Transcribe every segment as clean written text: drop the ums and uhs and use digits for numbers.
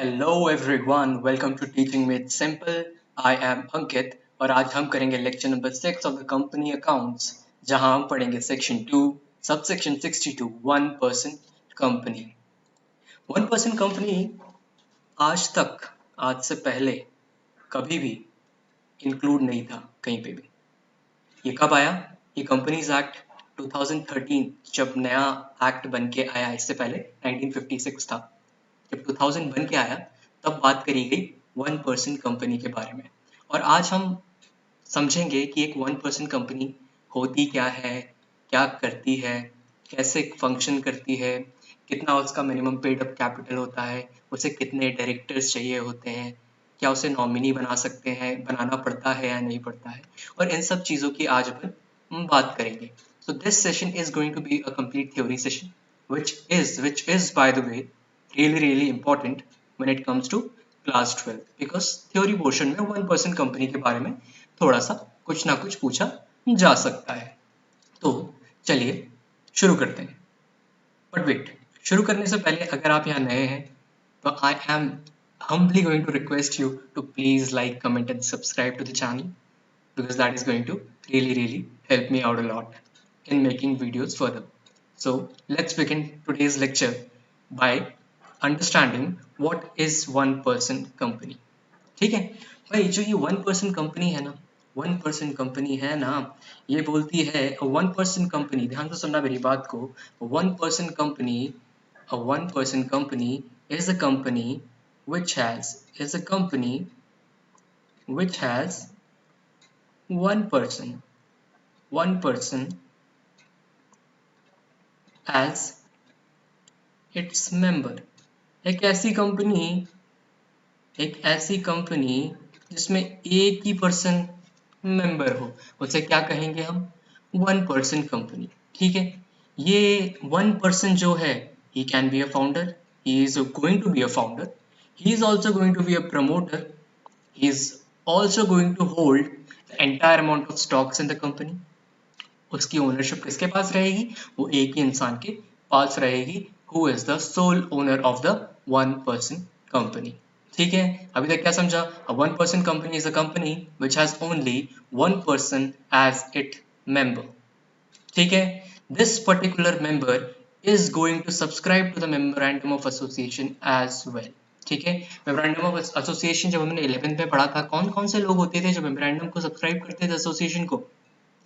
Hello everyone, welcome to teaching made simple. I am Ankit और आज हम करेंगे lecture number 6 of the company accounts, जहां हम पढ़ेंगे section 2 subsection 62 one person company. One person company आज से पहले कभी भी इंक्लूड नहीं था कहीं पे भी। ये कब आया? ये कंपनीज एक्ट 2013 जब नया एक्ट बन के आया, इससे पहले 1956 था। जब 2000 बन के आया तब बात करी गई वन पर्सन कंपनी के बारे में। और आज हम समझेंगे कि एक वन पर्सन कंपनी होती क्या है, क्या करती है, कैसे फंक्शन करती है, कितना उसका मिनिमम पेड अप कैपिटल होता है, उसे कितने डायरेक्टर्स चाहिए होते हैं, क्या उसे नॉमिनी बना सकते हैं, बनाना पड़ता है या नहीं पड़ता है, और इन सब चीज़ों की आज अपन हम बात करेंगे। So this session is going to be a complete theory session, which is by the way really important when it comes to class 12, because theory portion में वन पर्सन कंपनी के बारे में थोड़ा सा कुछ ना कुछ पूछा जा सकता है। तो चलिए शुरू करते हैं। बट वेट, शुरू करने से पहले अगर आप यहाँ नए हैं तो I am humbly going to request you to please like, comment and subscribe to the channel, because that is going to really help me out a lot in making videos further. So let's begin today's lecture by understanding what is one person company. ठीक है भाई, जो ये one person company है ना, one person company है ना, ये बोलती है वन पर्सन कंपनी, ध्यान से सुनना मेरी बात को। One person company, a one person company is a company which has one person as its member। एक ऐसी कंपनी जिसमें एक ही पर्सन मेंबर हो, उसे क्या कहेंगे हम? One person company. ठीक है, ये वन पर्सन जो है, he can be a founder, he is going to be a founder, he is also going to be a promoter, he is also going to hold the entire amount of stocks in the company। उसकी ownership किसके पास रहेगी? वो एक ही इंसान के पास रहेगी। Who is the sole owner of the one person company. ठीक है, अभी तक क्या समझा? One person company is a company which has only one person as it member. ठीक है, this particular member is going to subscribe to the memorandum of association as well। ठीक है, मेमोरेंडम ऑफ एसोसिएशन जब हमने 11th में पढ़ा था, कौन कौन से लोग होते थे जो मेमोरेंडम को सब्सक्राइब करते थे एसोसिएशन को?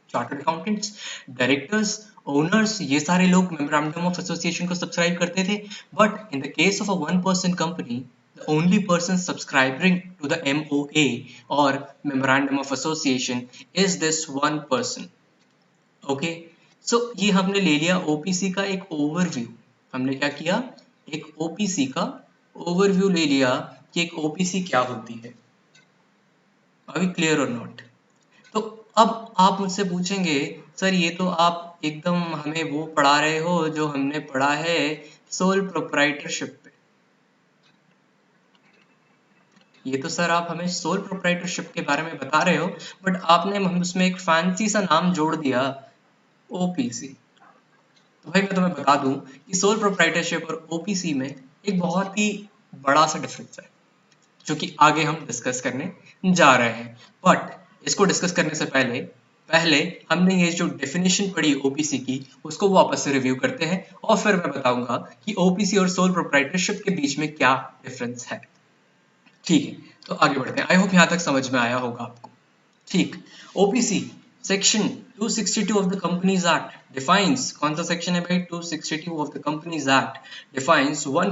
चार्टर्ड अकाउंटेंट्स, डायरेक्टर्स, ओनर्स, ये सारे लोग मेमोरेंडम ऑफ एसोसिएशन को सब्सक्राइब करते थे। But in the case of a one person company, the only person subscribing to the MOA or memorandum of association is this one person। Okay, so ये हमने ले लिया ओपीसी का एक overview. हमने क्या किया? एक ओपीसी का ओवरव्यू ले लिया कि एक ओपीसी क्या होती है। अभी क्लियर और नॉट? तो अब आप मुझसे पूछेंगे, सर ये तो आप एकदम हमें वो पढ़ा रहे हो जो हमने पढ़ा है सोल प्रोप्राइटरशिप पे। ये तो सर आप हमें सोल प्रोप्राइटरशिप के बारे में बता रहे हो, बट आपने उसमें एक फैंसी सा नाम जोड़ दिया, ओपीसी। तो भाई मैं तुम्हें बता दूं कि सोल प्रोप्राइटरशिप और ओपीसी में एक बहुत ही बड़ा सा डिफरेंस है, जो कि आगे हम डिस्कस करने जा रहे हैं। बट इसको डिस्कस करने से पहले हमने ये जो डेफिनेशन पढ़ी ओपीसी की, उसको वापस से रिव्यू करते हैं और फिर मैं बताऊंगा कि ओपीसी और सोल प्रोप्राइटरशिप के बीच में क्या डिफरेंस है। ठीक है, तो आगे बढ़ते हैं। आई होप यहाँ तक समझ में आया होगा आपको। ठीक, OPC section 262 of the companies act defines, कौन सा सेक्शन है भाई? 262 of the companies act defines one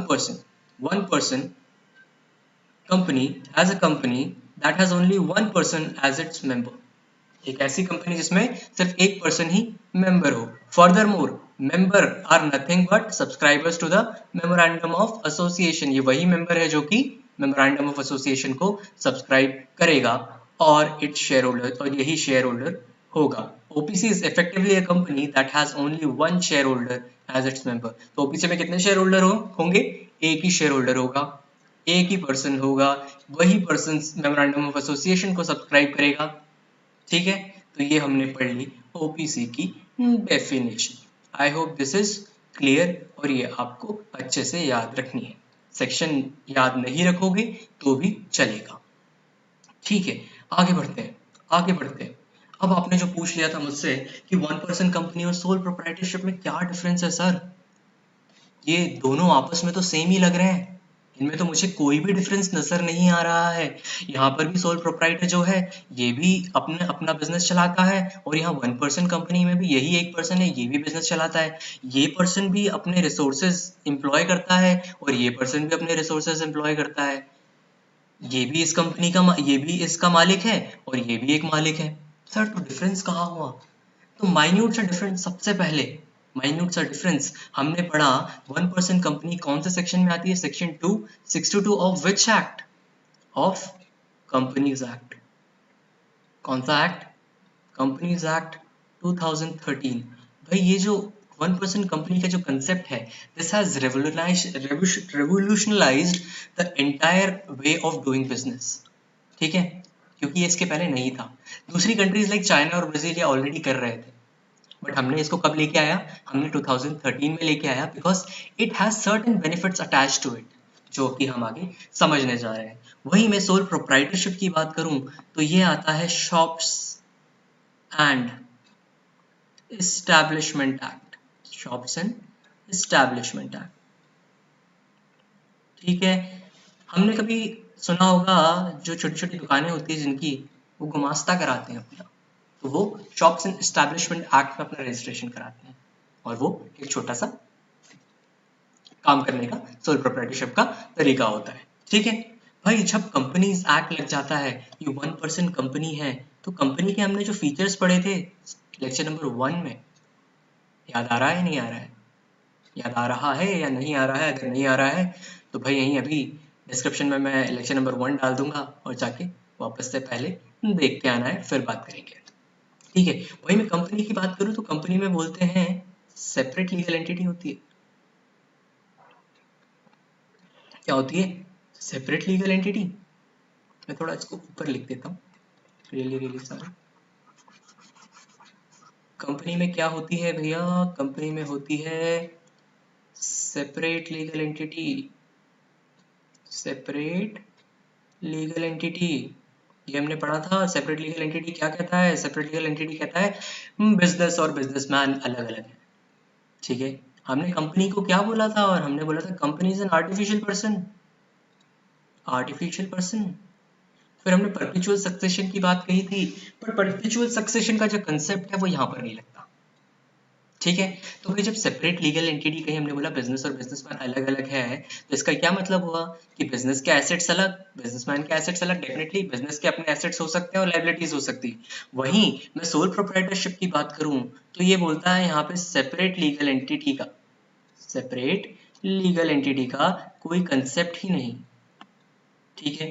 person company as a company that has only one person as its member। एक ऐसी कंपनी जिसमें सिर्फ एक पर्सन ही मेंबर हो। Furthermore, member are nothing but subscribers to the memorandum of association. ये वही member है जो कि मेमोरेंडम ऑफ एसोसिएशन को सब्सक्राइब करेगा और इट्स शेयर होल्डर, और यही शेयर होल्डर होगा। OPC is effectively a company that has only one shareholder as its member. तो ओपीसी में कितने शेयर होल्डर होंगे? एक ही शेयर होल्डर होगा, एक ही पर्सन होगा, वही पर्सन मेमोरेंडम ऑफ एसोसिएशन को सब्सक्राइब करेगा। ठीक है, तो ये हमने पढ़ ली ओपीसी की definition. I hope this is clear और ये आपको अच्छे से याद रखनी है। सेक्शन याद नहीं रखोगे तो भी चलेगा। ठीक है, आगे बढ़ते हैं, आगे बढ़ते हैं। अब आपने जो पूछ लिया था मुझसे कि 1% कंपनी और सोल प्रोप्राइटरशिप में क्या डिफरेंस है सर, ये दोनों आपस में तो सेम ही लग रहे हैं, इनमें तो मुझे कोई भी डिफरेंस नजर नहीं आ रहा है। यहाँ पर भी सोल प्रोप्राइटर जो है ये भी अपने अपना बिजनेस चलाता है, और यहाँ 1% कंपनी में भी यही एक पर्सन है, ये भी बिजनेस चलाता है। ये पर्सन भी अपने रिसोर्सेज एम्प्लॉय करता है और ये पर्सन भी अपने रिसोर्सेज एम्प्लॉय करता है। ये भी इस कंपनी का ये भी इसका मालिक है और ये भी एक मालिक है। सर तो डिफरेंस कहाँ हुआ? तो माइन्यूट सा डिफरेंस, सबसे पहले माइन्यूट सा डिफरेंस हमने पढ़ा 1% कंपनी कौन से सेक्शन में आती है, section 262 of which act, of companies act. कौन सा एक्ट? Companies act 2013। भाई ये जो 1% कंपनी का जो कंसेप्ट है, this has revolutionized the entire way of doing business. ठीक है, क्योंकि ये इसके पहले नहीं था। दूसरी कंट्रीज लाइक चाइना और ब्राजील ये ऑलरेडी कर रहे थे, बट हमने इसको कब लेके आया? हमने 2013 में लेके आया, because it has certain benefits attach to it, जो कि हम आगे समझने जा रहे हैं। वही मैं सोल प्रोप्राइटरशिप की बात करूं तो ये आता है shops and establishment act, shops and establishment act. ठीक है, हमने कभी सुना होगा जो छोटी छोटी दुकानें होती है जिनकी, वो गुमास्ता कराते हैं अपना, तो वो शॉप्स एंड एस्टैब्लिशमेंट एक्ट में अपना रजिस्ट्रेशन कराते हैं, और वो एक छोटा सा काम करने का सोल प्रोप्राइटरशिप का तरीका होता है। ठीक है भाई, जब कंपनीज एक्ट लग जाता है, ये 1% कंपनी है, तो कंपनी के हमने जो फीचर्स पढ़े थे लेक्चर नंबर 1 में, याद आ रहा है नहीं आ रहा है? याद आ रहा है या नहीं आ रहा है? अगर नहीं आ रहा है तो भाई यहीं अभी डिस्क्रिप्शन में मैं लेक्चर नंबर 1 डाल दूंगा, और जाके वापस से पहले देख के आना है, फिर बात करेंगे। ठीक है, वही मैं कंपनी की बात करूँ तो कंपनी में बोलते हैं सेपरेट लीगल एंटिटी होती है। क्या होती है? Separate legal entity. मैं थोड़ा इसको ऊपर लिख देता हूँ, रियली रियली सॉरी। कंपनी में क्या होती है भैया? कंपनी में होती है separate legal entity, separate legal entity. ये हमने पढ़ा था, सेपरेट लीगल एंटिटी क्या कहता है? सेपरेट लीगल एंटिटी कहता है बिजनेस और बिजनेसमैन अलग अलग है। ठीक है, हमने कंपनी को क्या बोला था? और हमने बोला था company is an artificial person, artificial person. फिर हमने परपेचुअल सक्सेशन की बात कही थी, पर परपेचुअल सक्सेशन का जो कंसेप्ट है वो यहाँ पर नहीं लगता। ठीक है, तो भाई जब सेपरेट लीगल एंटिटी कहीं हमने बोला बिजनेस और बिजनेसमैन अलग अलग है, तो इसका क्या मतलब हुआ कि बिजनेस के एसेट्स अलग, बिजनेसमैन के एसेट्स अलग। डेफिनेटली बिजनेस के अपने एसेट्स हो सकते हैं और लायबिलिटीज हो सकती है। वहीं मैं सोल प्रोप्राइटरशिप की बात करूं तो ये बोलता है यहाँ पे सेपरेट लीगल एंटिटी का, सेपरेट लीगल एंटिटी का कोई कंसेप्ट ही नहीं। ठीक है,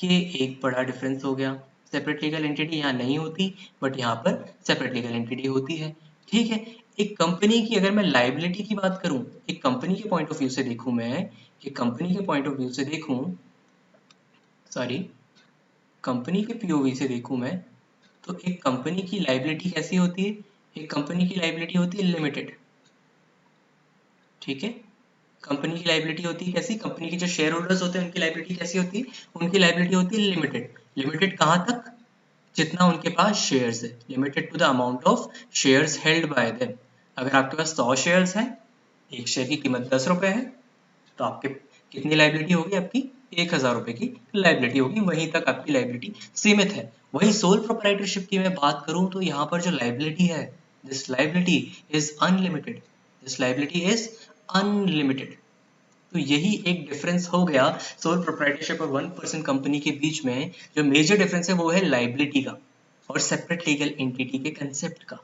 ये एक बड़ा डिफरेंस हो गया। सेपरेट लीगल एंटिटी यहाँ नहीं होती, बट यहाँ पर सेपरेट लीगल एंटिटी होती है। ठीक है, एक कंपनी की अगर मैं लाइबिलिटी की बात करूं, एक कंपनी के पॉइंट ऑफ व्यू से देखूं, मैं एक कंपनी के पॉइंट ऑफ व्यू से देखूं, सॉरी कंपनी के पीओवी से देखूं मैं, तो एक कंपनी की लाइबिलिटी कैसी होती है? एक कंपनी की लाइबिलिटी होती है लिमिटेड। ठीक है, कंपनी की लाइबिलिटी होती है कैसी? कंपनी के जो शेयर होल्डर्स होते हैं उनकी लाइबिलिटी कैसी होती है? उनकी लाइबिलिटी होती है लिमिटेड। लिमिटेड कहाँ तक? जितना उनके पास शेयर्स है, limited to the amount of shares held by them. अगर आपके पास 100 शेयर्स हैं, एक शेयर की कीमत 10 रुपए है, तो आपके कितनी लाइबिलिटी होगी? आपकी 1000 रुपए की लाइबिलिटी होगी, वहीं तक आपकी लाइबिलिटी सीमित है। वही सोल प्रोप्राइटरशिप की मैं बात करूं तो यहाँ पर जो लाइबिलिटी है, this liability is unlimited, this liability is unlimited. तो यही एक डिफरेंस हो गया सोल प्रोप्राइटरशिप और 1% कंपनी के बीच में। जो मेजर डिफरेंस है वो है लाइबिलिटी का और सेपरेट लीगल एंटिटी के कंसेप्ट का।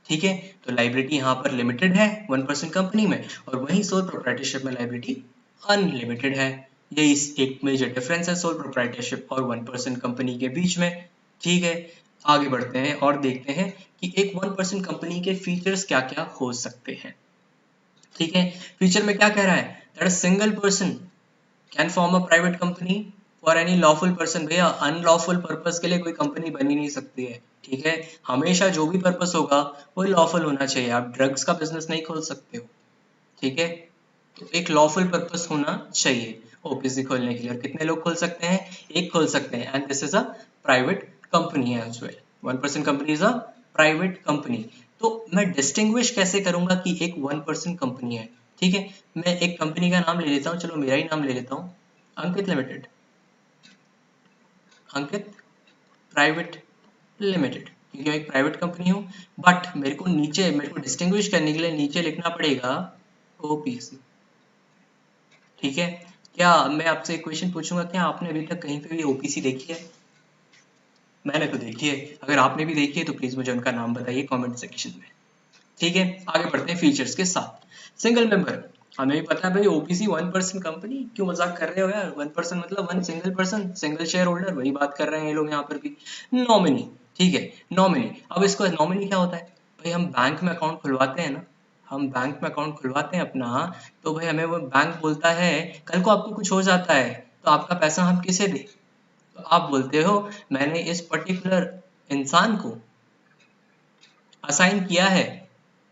ठीक है, तो लाइबिलिटी यहाँ पर लिमिटेड है 1% कंपनी में, और वहीं सोल प्रोप्राइटरशिप में लाइबिलिटी अनलिमिटेड है। यही एक मेजर डिफरेंस है सोल प्रोप्राइटरशिप और 1% कंपनी के बीच में। ठीक है, आगे बढ़ते हैं और देखते हैं कि एक 1% कंपनी के फीचर्स क्या क्या हो सकते हैं। ठीक है, फीचर में क्या कह रहा है? That a single person can form a private company for any lawful person. भैया अनलॉफुल पर्पस के लिए कोई कंपनी बन ही नहीं सकती है। ठीक है, हमेशा जो भी पर्पस होगा वो लॉफुल होना चाहिए। आप ड्रग्स का बिजनेस नहीं खोल सकते हो। ठीक है, तो एक लॉफुल पर्पस होना चाहिए ओपीसी खोलने के लिए। और कितने लोग खोल सकते हैं? एक खोल सकते हैं, and this is a private company as well. 1% company is a private company. तो मैं डिस्टिंग्विश कैसे करूंगा कि एक 1% कंपनी है? ठीक है, मैं एक कंपनी का नाम ले लेता हूँ, चलो मेरा ही नाम ले लेता हूँ, अंकित लिमिटेड, अंकित प्राइवेट लिमिटेड, क्योंकि मैं एक प्राइवेट कंपनी हूँ। बट मेरे को डिस्टिंग्विश करने के लिए नीचे लिखना पड़ेगा ओपीसी। ठीक है, क्या मैं आपसे एक क्वेश्चन पूछूंगा, क्या आपने अभी तक कहीं पे भी ओपीसी देखी है? मैंने तो देखी है। अगर आपने भी देखी है तो प्लीज मुझे उनका नाम बताइए कमेंट सेक्शन में। ठीक है, आगे बढ़ते हैं फीचर्स के साथ। सिंगल मेंबर, हमें भी पता है भाई ओपीसी 1% कंपनी, क्यों मजाक कर रहे हो यार? 1% मतलब one single person, single share holder, वही बात कर रहे हैं ये लोग यहाँ पर भी। नॉमिनी, ठीक है, नॉमिनी। अब इसको नॉमिनी क्या होता है भाई? हम बैंक में अकाउंट खुलवाते हैं ना, हम बैंक में अकाउंट खुलवाते हैं अपना, तो भाई हमें वो बैंक बोलता है कल को आपको कुछ हो जाता है तो आपका पैसा हम किसे दें? तो आप बोलते हो मैंने इस पर्टिकुलर इंसान को असाइन किया है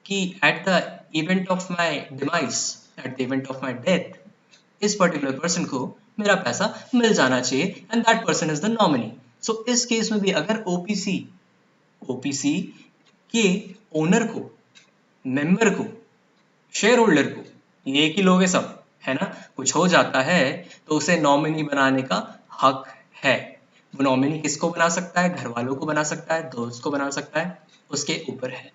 कि at the event of my demise, at the event of my death, इस पर्टिकुलर पर्सन को मेरा पैसा मिल जाना चाहिए, and that person is the nominee. So इस केस में भी अगर ओपीसी ओपीसी के ओनर को, मेंबर को, शेयर होल्डर को, ये एक ही लोग है सब, है ना, कुछ हो जाता है तो उसे नॉमिनी बनाने का हक है। वो नॉमिनी किसको बना सकता है? घर वालों को बना सकता है, दोस्त को बना सकता है, उसके ऊपर है।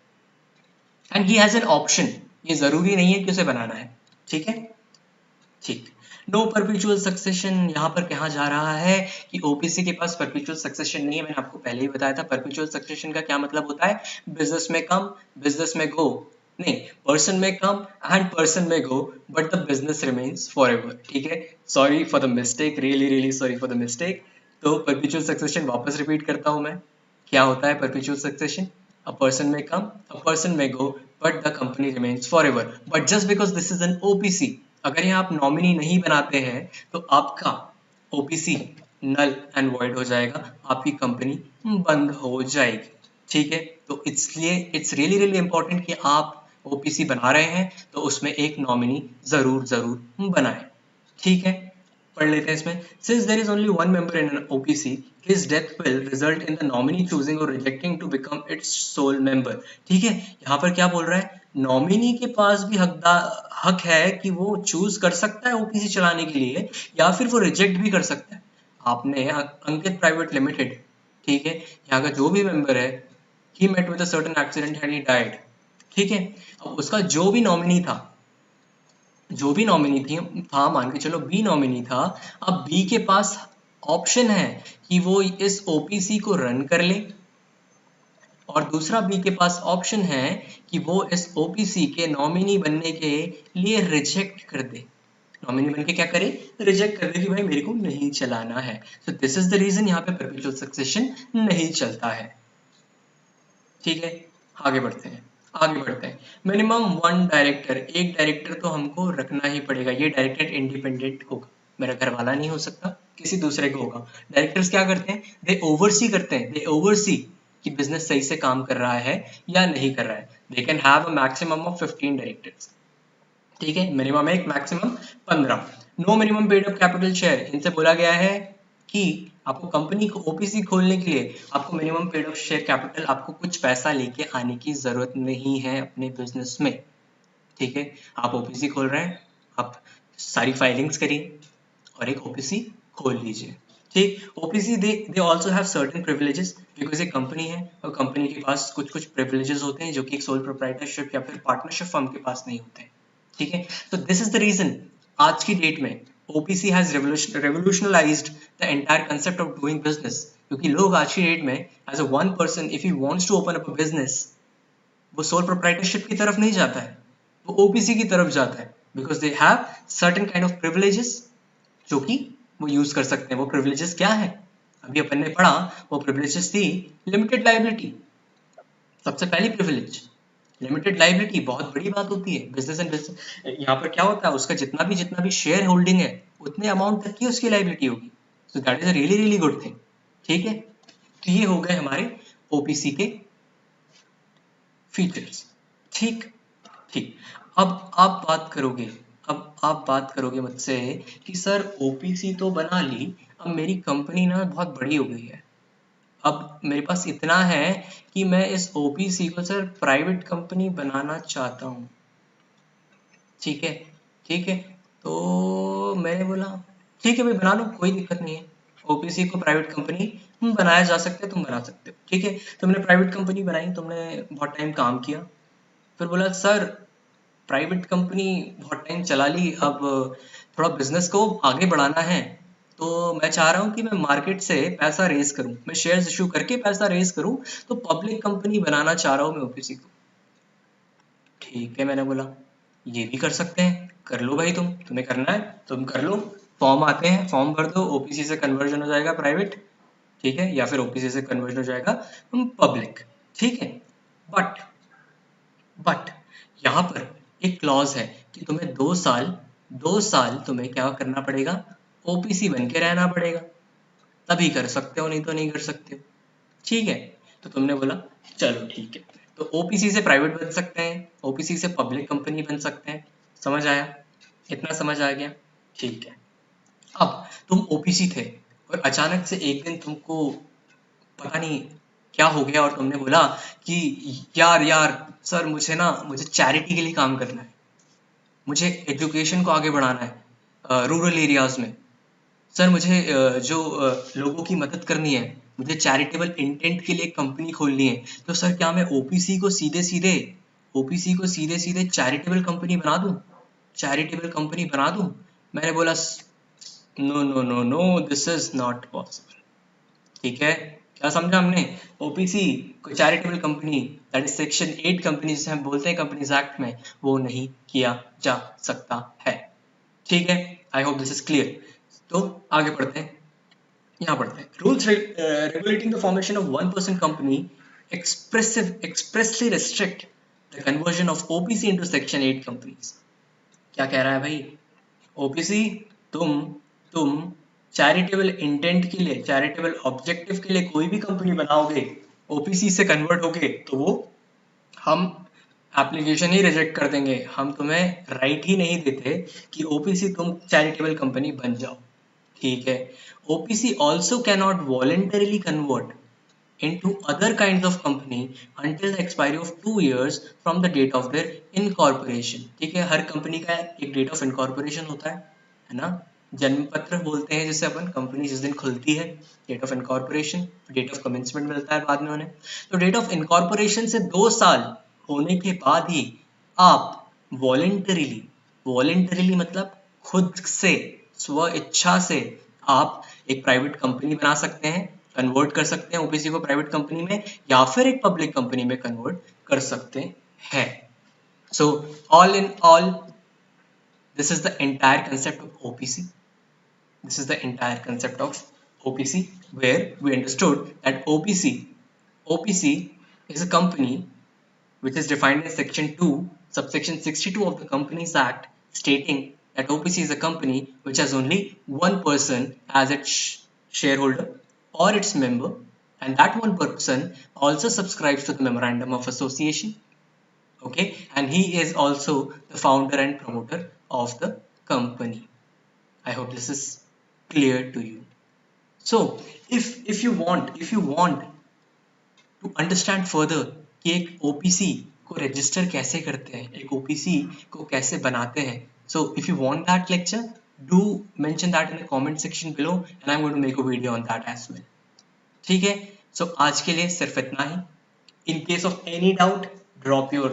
And he has an option, ये जरूरी नहीं है कि उसे बनाना है। ठीक है, ठीक। नो परपेचुअल सक्सेशन, यहाँ पर कहा जा रहा है कि ओपीसी के पास परपेचुअल सक्सेशन नहीं है। मैंने आपको पहले ही बताया था परपेचुअल सक्सेशन का क्या मतलब होता है। बिजनेस में कम, बिजनेस में गो, नहीं, पर्सन में कम and person may go, but the business remains forever एवर। ठीक है, sorry for the mistake, really really sorry for the mistake. तो परपेचुअल सक्सेशन वापस रिपीट करता हूं मैं। क्या होता है perpetual succession? A person may come, a person may go, but the company remains forever. But just because this is an OPC, अगर यहाँ आप नॉमिनी नहीं बनाते हैं तो आपका OPC नल एंड वॉइड हो जाएगा, आपकी कंपनी बंद हो जाएगी। ठीक है, तो इसलिए इट्स रियली रियली इंपॉर्टेंट कि आप OPC बना रहे हैं तो उसमें एक नॉमिनी जरूर जरूर बनाएं। ठीक है, पढ़ लेते हैं इसमें। Since there is only one member in an OPC, his death will result in the nominee choosing or rejecting to become its sole member. ठीक है, यहाँ पर क्या बोल रहा है? नॉमिनी के पास भी हक है कि वो चूज कर सकता है ओपीसी चलाने के लिए, या फिर वो रिजेक्ट भी कर सकता है। आपने अंकित प्राइवेट लिमिटेड, ठीक है, यहाँ का जो भी मेंबर है, he met with a certain accident and he died। ठीक है, अब उसका जो भी नॉमिनी था, जो भी नॉमिनी था, मान के चलो बी नॉमिनी था, अब बी के पास ऑप्शन है कि वो इस ओपीसी को रन कर ले, और दूसरा बी के पास ऑप्शन है कि वो इस ओपीसी के नॉमिनी बनने के लिए रिजेक्ट कर दे। नॉमिनी बन के क्या करे? रिजेक्ट कर दे कि भाई मेरे को नहीं चलाना है। So this is the reason यहाँ पे परपेचुअल सक्सेशन नहीं चलता है। ठीक है, आगे बढ़ते हैं, आगे बढ़ते हैं। मिनिमम वन डायरेक्टर, एक डायरेक्टर तो हमको रखना ही पड़ेगा। ये डायरेक्टर इंडिपेंडेंट होगा, मेरा घर वाला नहीं हो सकता, किसी दूसरे को होगा। डायरेक्टर्स क्या करते हैं? दे ओवरसी करते हैं, दे ओवरसी कि बिजनेस सही से काम कर रहा है या नहीं कर रहा है। They can have a maximum of 15 directors. ठीक है, मिनिमम एक, maximum 15। No minimum paid up capital share, इनसे बोला गया है कि आपको कंपनी को ओपीसी खोलने के लिए आपको minimum paid up share capital, आपको कुछ पैसा लेके आने की जरूरत नहीं है अपने बिजनेस में। ठीक है, आप ओपीसी खोल रहे हैं, आप सारी फाइलिंग्स करिए और एक ओपीसी खोल लीजिए। ठीक, OPC they also have certain privileges, because ये कंपनी है और कंपनी के पास कुछ कुछ प्रिविलेजेस होते हैं जो कि एक सोल प्रोप्राइटरशिप या फिर पार्टनरशिप फर्म के पास नहीं होते हैं। ठीक है, तो दिस इज द रीजन आज की डेट में OPC has revolutionized the entire concept of doing business. क्योंकि लोग आज की डेट में as a one person if he wants to open up a business, वो सोल प्रोप्राइटरशिप की तरफ नहीं जाता है, वो ओपीसी की तरफ जाता है, because they have certain kind of privileges जो कि वो यूज कर सकते हैं। वो प्रिविलेजेस क्या है? अभी अपन ने पढ़ा, वो प्रिविलेजेस थी लिमिटेड लाइबिलिटी, सबसे पहली प्रिविलेज लिमिटेड लाइबिलिटी। बहुत बड़ी बात होती है बिजनेस एंड बिजनेस। यहाँ पर क्या होता है, उसका जितना भी शेयर होल्डिंग है उतने अमाउंट तक की उसकी लाइबिलिटी होगी। So that is a really really good thing. ठीक है, तो ये हो गए हमारे ओपीसी के फीचर्स। ठीक, ठीक। अब आप बात करोगे अब आप बात करोगे मुझसे कि सर ओपीसी तो बना ली, अब मेरी कंपनी ना बहुत बड़ी हो गई है, अब मेरे पास इतना है कि मैं इस ओपीसी को सर प्राइवेट कंपनी बनाना चाहता हूँ। ठीक है, ठीक है। तो मैंने बोला ठीक है भाई बना लो, कोई दिक्कत नहीं है, ओपीसी को प्राइवेट कंपनी बनाया जा सकता है, तुम बना सकते हो। ठीक है, तुमने प्राइवेट कंपनी बनाई, तुमने बहुत टाइम काम किया, फिर बोला सर प्राइवेट कंपनी बहुत टाइम चला ली, अब थोड़ा बिजनेस को आगे बढ़ाना है, तो मैं चाह रहा हूँ कि मैं मार्केट से पैसा रेज करूँ, मैं शेयर्स इशू करके पैसा रेज करूँ, तो पब्लिक कंपनी बनाना चाह रहा हूँ मैं ओपीसी को। ठीक है, मैंने बोला ये भी कर सकते हैं, कर लो भाई, तुम्हें करना है तुम कर लो, फॉर्म आते हैं, फॉर्म भर दो, ओपीसी से कन्वर्जन हो जाएगा प्राइवेट, ठीक है, या फिर ओपीसी से कन्वर्जन हो जाएगा पब्लिक। ठीक है, बट बट यहाँ पर एक क्लॉज है कि तुम्हें 2 साल तुम्हें क्या करना पड़ेगा, ओपीसी बन के रहना पड़ेगा, तभी कर सकते हो, नहीं तो नहीं कर सकते हो। ठीक है, तो तुमने बोला चलो ठीक है, तो ओपीसी से प्राइवेट बन सकते हैं, ओपीसी से पब्लिक कंपनी बन सकते हैं। समझ आया? इतना समझ आ गया? ठीक है। अब तुम ओपीसी थे और अचानक से एक दिन तुमको पता नहीं क्या हो गया और तुमने बोला कि यार यार सर मुझे चैरिटी के लिए काम करना है, मुझे एजुकेशन को आगे बढ़ाना है रूरल एरियाज में, सर मुझे लोगों की मदद करनी है, मुझे चैरिटेबल इंटेंट के लिए कंपनी खोलनी है, तो सर क्या मैं ओपीसी को सीधे सीधे चैरिटेबल कंपनी बना दूं, चैरिटेबल कंपनी बना दूं? मैंने बोला no no no no, this is not possible. ठीक है, क्या समझा हमने? ओपीसी को charitable company, that is section 8 company जिसे हम बोलते हैं कंपनीज एक्ट में, वो नहीं किया जा सकता है। ठीक है, I hope this is clear. तो आगे बढ़ते हैं, यहाँ पढ़ते हैं rules regulating the formation of 1% company expressly restrict the conversion of OPC into section 8 companies। क्या कह रहा है भाई? ओपीसी, तुम तुम चैरिटेबल इंटेंट के लिए, चैरिटेबल ऑब्जेक्टिव के लिए कोई भी कंपनी बनाओगे, ओपीसी से कन्वर्ट होगे, तो वो हम एप्लीकेशन ही रिजेक्ट कर देंगे, हम तुम्हें राइट ही नहीं देते कि ओपीसी तुम चैरिटेबल कंपनी बन जाओ। ठीक है, OPC also cannot voluntarily convert into other kinds of company until the expiry of 2 years from the date of their incorporation। ठीक है, हर कंपनी का एक डेट ऑफ इनकॉर्पोरेशन होता है ना, जन्म पत्र बोलते हैं जिसे अपन, कंपनी जिस दिन खुलती है, date of incorporation, date of commencement मिलता है बाद में उन्हें, तो डेट ऑफ इनकॉर्पोरेशन से 2 साल होने के बाद ही आप वॉलेंटरीली, वॉलेंटरीली मतलब खुद से, स्व इच्छा से आप एक प्राइवेट कंपनी बना सकते हैं, कन्वर्ट कर सकते हैं ओपीसी को प्राइवेट कंपनी में, या फिर एक पब्लिक कंपनी में कन्वर्ट कर सकते हैं। So all in all, this is the entire concept of OPC. This is the entire concept of OPC, where we understood that OPC is a company which is defined in section 2 subsection 62 of the Companies Act, stating that OPC is a company which has only one person as its shareholder or its member, and that one person also subscribes to the memorandum of association, okay, and he is also the founder and promoter of the company. I hope this is clear to you. So if you want to understand further कि एक OPC को register कैसे करते हैं, एक OPC को कैसे बनाते हैं, so if you want that lecture, do mention that in the comment section below and I am going to make a video on that as well. ठीक है, सो आज के लिए सिर्फ इतना ही। In case of any doubt, drop your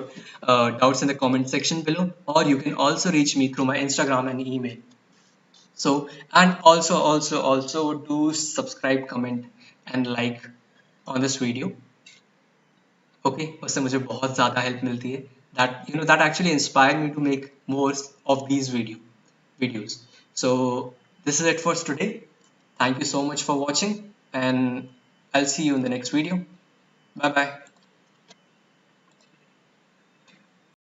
doubts in the comment section below, or you can also reach me through my Instagram and email. So, and also do subscribe, comment and like on this video. Okay, उससे मुझे बहुत ज़्यादा help मिलती है, that actually inspire me to make more of these videos. So this is it for today, thank you so much for watching and I'll see you in the next video. Bye bye.